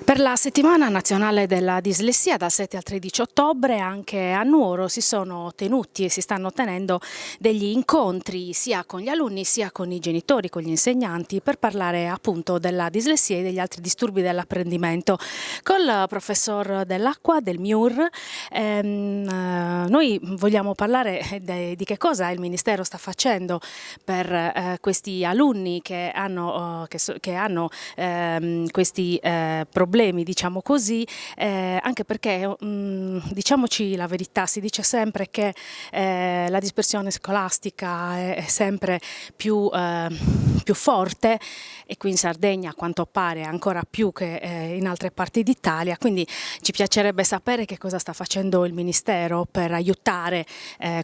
Per la settimana nazionale della dislessia dal 7 al 13 ottobre anche a Nuoro si sono tenuti e si stanno tenendo degli incontri sia con gli alunni sia con i genitori, con gli insegnanti per parlare appunto della dislessia e degli altri disturbi dell'apprendimento. Col professor Dell'Acqua del MIUR noi vogliamo parlare di che cosa il Ministero sta facendo per questi alunni che hanno questi problemi, diciamo così, anche perché diciamoci la verità, si dice sempre che la dispersione scolastica è sempre più forte, e qui in Sardegna a quanto pare ancora più che in altre parti d'Italia, quindi ci piacerebbe sapere che cosa sta facendo il Ministero per aiutare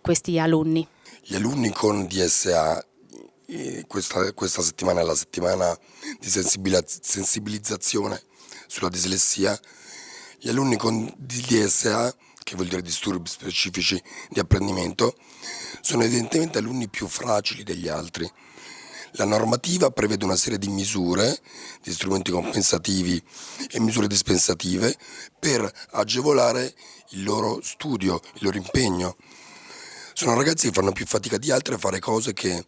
questi alunni. Gli alunni con DSA, questa settimana è la settimana di sensibilizzazione sulla dislessia. Gli alunni con DSA, che vuol dire disturbi specifici di apprendimento, sono evidentemente alunni più fragili degli altri. La normativa prevede una serie di misure, di strumenti compensativi e misure dispensative per agevolare il loro studio, il loro impegno. Sono ragazzi che fanno più fatica di altri a fare cose che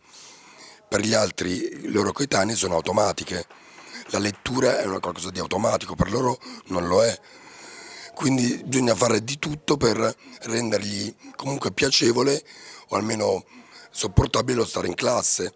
per gli altri loro coetanei sono automatiche. La lettura è una qualcosa di automatico, per loro non lo è. Quindi bisogna fare di tutto per rendergli comunque piacevole o almeno sopportabile lo stare in classe.